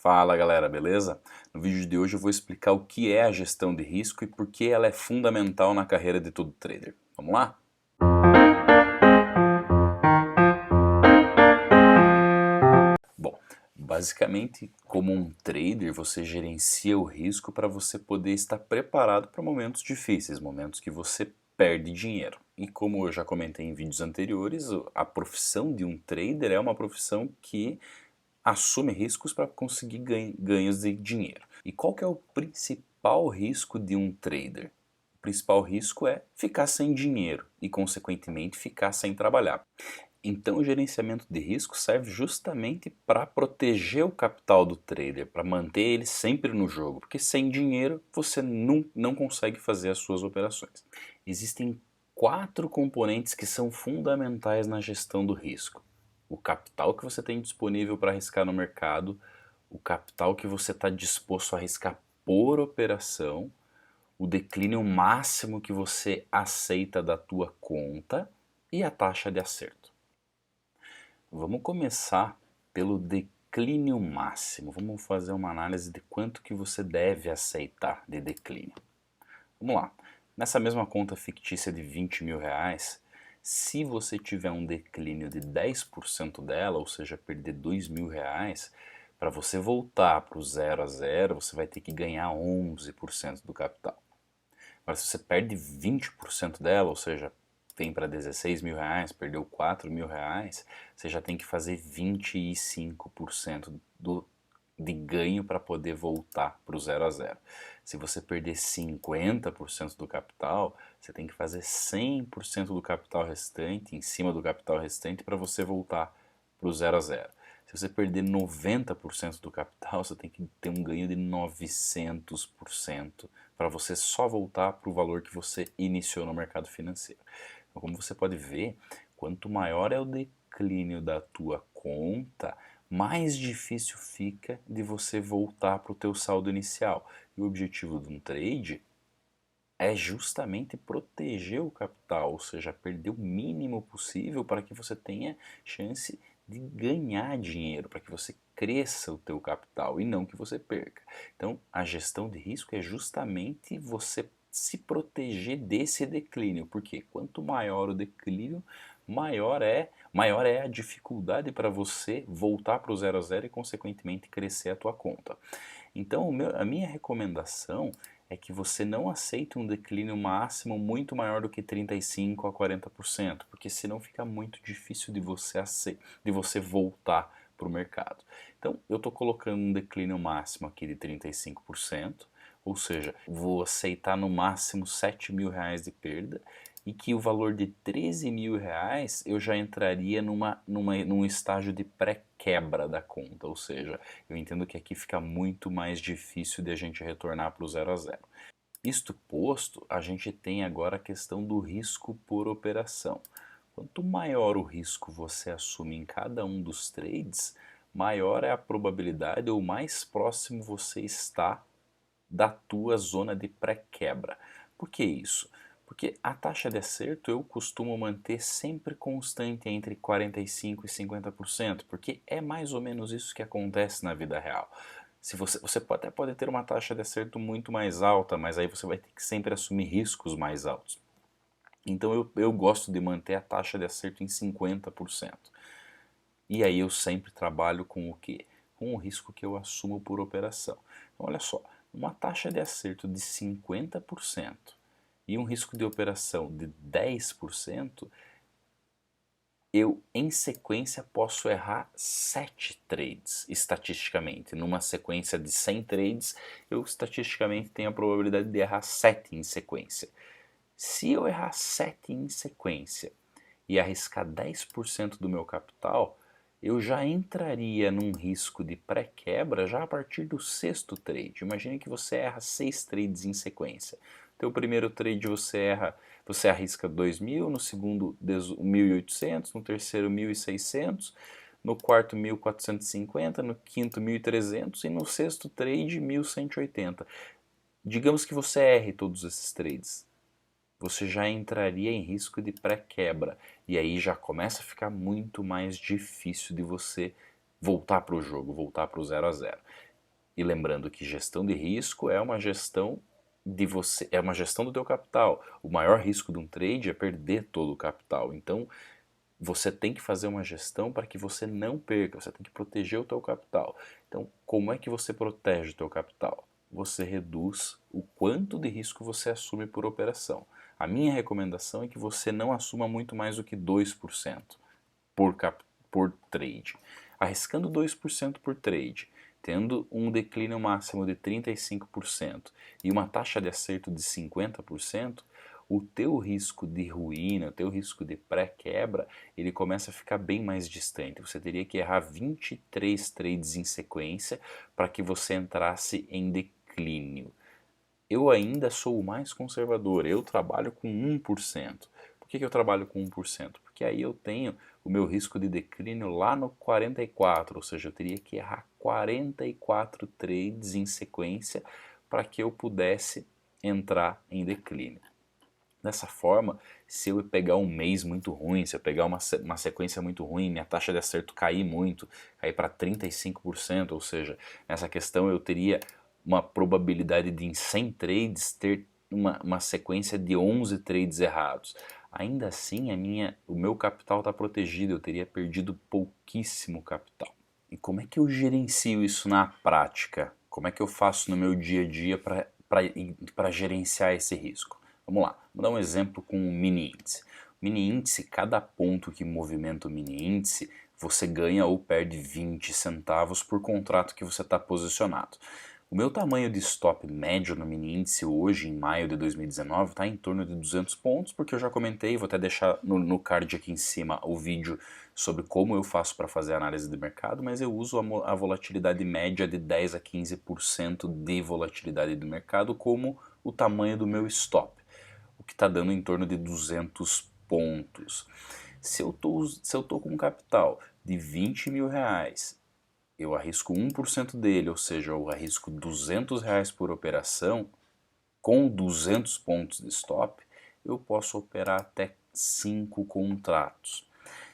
Fala galera, beleza? No vídeo de hoje eu vou explicar o que é a gestão de risco e por que ela é fundamental na carreira de todo trader. Vamos lá? Bom, basicamente, como um trader, você gerencia o risco para você poder estar preparado para momentos difíceis, momentos que você perde dinheiro. E como eu já comentei em vídeos anteriores, a profissão de um trader é uma profissão que assume riscos para conseguir ganhos de dinheiro. E qual que é o principal risco de um trader? O principal risco é ficar sem dinheiro e, consequentemente, ficar sem trabalhar. Então, o gerenciamento de risco serve justamente para proteger o capital do trader, para manter ele sempre no jogo, porque sem dinheiro você não consegue fazer as suas operações. Existem 4 componentes que são fundamentais na gestão do risco: o capital que você tem disponível para arriscar no mercado, o capital que você está disposto a arriscar por operação, o declínio máximo que você aceita da tua conta e a taxa de acerto. Vamos começar pelo declínio máximo. Vamos fazer uma análise de quanto que você deve aceitar de declínio. Vamos lá. Nessa mesma conta fictícia de 20 mil reais, se você tiver um declínio de 10% dela, ou seja, perder 2 mil reais, para você voltar para o 0 a 0, você vai ter que ganhar 11% do capital. Agora, se você perde 20% dela, ou seja, vem para 16 mil reais, perdeu 4 mil reais, você já tem que fazer 25% de ganho para poder voltar para o 0 a 0. Se você perder 50% do capital, você tem que fazer 100% do capital restante, em cima do capital restante, para você voltar para o 0 a 0. Se você perder 90% do capital, você tem que ter um ganho de 900% para você só voltar para o valor que você iniciou no mercado financeiro. Então, como você pode ver, quanto maior é o declínio da tua conta, mais difícil fica de você voltar para o teu saldo inicial. E o objetivo de um trade é justamente proteger o capital, ou seja, perder o mínimo possível para que você tenha chance de ganhar dinheiro, para que você cresça o teu capital e não que você perca. Então, a gestão de risco é justamente você se proteger desse declínio, porque quanto maior o declínio, maior é a dificuldade para você voltar para o 0 a 0 e consequentemente crescer a tua conta. Então, a minha recomendação é que você não aceite um declínio máximo muito maior do que 35% a 40%, porque senão fica muito difícil de você voltar para o mercado. Então, eu estou colocando um declínio máximo aqui de 35%, ou seja, vou aceitar no máximo 7 mil reais de perda, e que o valor de 13 mil reais eu já entraria num estágio de pré-quebra da conta, ou seja, eu entendo que aqui fica muito mais difícil de a gente retornar para o 0 a 0. Isto posto, a gente tem agora a questão do risco por operação. Quanto maior o risco você assume em cada um dos trades, maior é a probabilidade ou mais próximo você está da tua zona de pré-quebra. Por que isso? Porque a taxa de acerto eu costumo manter sempre constante entre 45% e 50%, porque é mais ou menos isso que acontece na vida real. Se você até pode ter uma taxa de acerto muito mais alta, mas aí você vai ter que sempre assumir riscos mais altos. Então eu gosto de manter a taxa de acerto em 50%. E aí eu sempre trabalho com o quê? Com o risco que eu assumo por operação. Então, olha só, uma taxa de acerto de 50% e um risco de operação de 10%, eu em sequência posso errar 7 trades estatisticamente. Numa sequência de 100 trades, eu estatisticamente tenho a probabilidade de errar 7 em sequência. Se eu errar 7 em sequência e arriscar 10% do meu capital, eu já entraria num risco de pré-quebra já a partir do 6º trade. Imagine que você erra 6 trades em sequência. Teu primeiro trade você arrisca 2.000, no segundo 1.800, no terceiro 1.600, no quarto 1.450, no quinto 1.300 e no sexto trade 1.180. Digamos que você erre todos esses trades, você já entraria em risco de pré-quebra. E aí já começa a ficar muito mais difícil de você voltar para o jogo, voltar para o 0 a 0. E lembrando que gestão de risco é uma gestão é uma gestão do teu capital. O maior risco de um trade é perder todo o capital. Então, você tem que fazer uma gestão para que você não perca, você tem que proteger o teu capital. Então, como é que você protege o teu capital? Você reduz o quanto de risco você assume por operação. A minha recomendação é que você não assuma muito mais do que 2% por trade. Arriscando 2% por trade, tendo um declínio máximo de 35% e uma taxa de acerto de 50%, o teu risco de ruína, o teu risco de pré-quebra, ele começa a ficar bem mais distante. Você teria que errar 23 trades em sequência para que você entrasse em declínio. Eu ainda sou o mais conservador, eu trabalho com 1%. Por que eu trabalho com 1%? Porque aí eu tenho o meu risco de declínio lá no 44, ou seja, eu teria que errar 44 trades em sequência para que eu pudesse entrar em declínio. Dessa forma, se eu pegar um mês muito ruim, se eu pegar uma sequência muito ruim, minha taxa de acerto cair muito, cair para 35%, ou seja, nessa questão eu teria uma probabilidade de em 100 trades ter uma sequência de 11 trades errados. Ainda assim, o meu capital está protegido, eu teria perdido pouquíssimo capital. E como é que eu gerencio isso na prática? Como é que eu faço no meu dia a dia para gerenciar esse risco? Vamos lá, vou dar um exemplo com o mini índice. O mini índice, cada ponto que movimenta o mini índice, você ganha ou perde 20 centavos por contrato que você está posicionado. O meu tamanho de stop médio no mini índice hoje, em maio de 2019, está em torno de 200 pontos, porque eu já comentei, vou até deixar no card aqui em cima o vídeo sobre como eu faço para fazer análise de mercado, mas eu uso a volatilidade média de 10 a 15% de volatilidade do mercado como o tamanho do meu stop, o que está dando em torno de 200 pontos. Se eu tô com um capital de 20 mil reais, eu arrisco 1% dele, ou seja, eu arrisco 200 reais por operação, com 200 pontos de stop, eu posso operar até 5 contratos.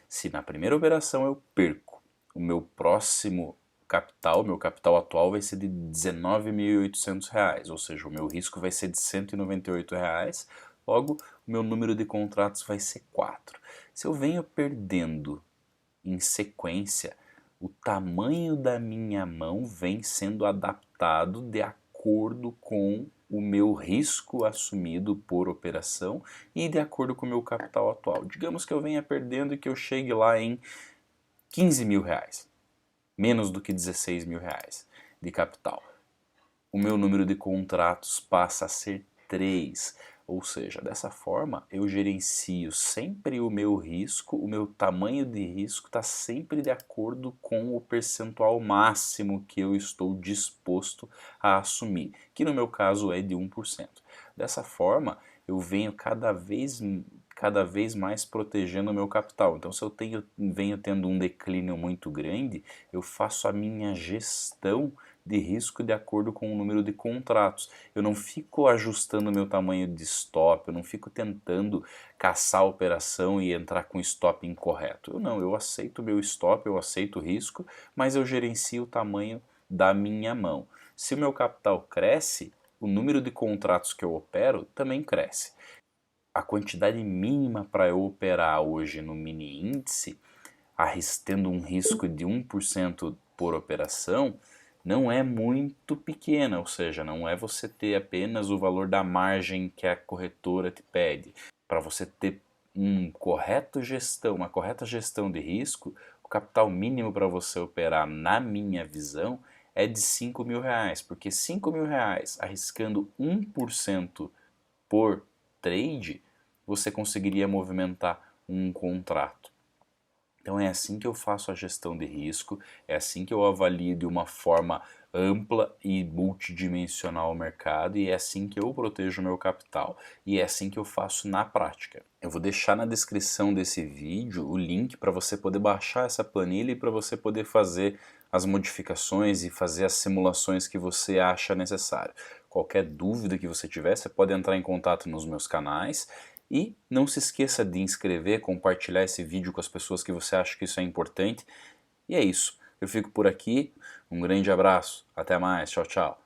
Se na primeira operação eu perco, o meu próximo capital, meu capital atual vai ser de 19.800 reais, ou seja, o meu risco vai ser de 198 reais, logo o meu número de contratos vai ser 4. Se eu venho perdendo em sequência, o tamanho da minha mão vem sendo adaptado de acordo com o meu risco assumido por operação e de acordo com o meu capital atual. Digamos que eu venha perdendo e que eu chegue lá em 15 mil reais, menos do que 16 mil reais de capital. O meu número de contratos passa a ser 3. Ou seja, dessa forma eu gerencio sempre o meu risco, o meu tamanho de risco está sempre de acordo com o percentual máximo que eu estou disposto a assumir, que no meu caso é de 1%. Dessa forma eu venho cada vez mais protegendo o meu capital. Então, se eu venho tendo um declínio muito grande, eu faço a minha gestão de risco de acordo com o número de contratos. Eu não fico ajustando o meu tamanho de stop, eu não fico tentando caçar a operação e entrar com stop incorreto. Eu aceito o meu stop, eu aceito o risco, mas eu gerencio o tamanho da minha mão. Se o meu capital cresce, o número de contratos que eu opero também cresce. A quantidade mínima para eu operar hoje no mini índice, tendo um risco de 1% por operação, não é muito pequena, ou seja, não é você ter apenas o valor da margem que a corretora te pede. Para você ter uma correta gestão de risco, o capital mínimo para você operar, na minha visão, é de 5 mil reais, porque 5 mil reais arriscando 1% por trade, você conseguiria movimentar um contrato. Então é assim que eu faço a gestão de risco, é assim que eu avalio de uma forma ampla e multidimensional o mercado e é assim que eu protejo o meu capital e é assim que eu faço na prática. Eu vou deixar na descrição desse vídeo o link para você poder baixar essa planilha e para você poder fazer as modificações e fazer as simulações que você acha necessário. Qualquer dúvida que você tiver, você pode entrar em contato nos meus canais. E não se esqueça de inscrever, compartilhar esse vídeo com as pessoas que você acha que isso é importante. E é isso. Eu fico por aqui. Um grande abraço, até mais, tchau, tchau.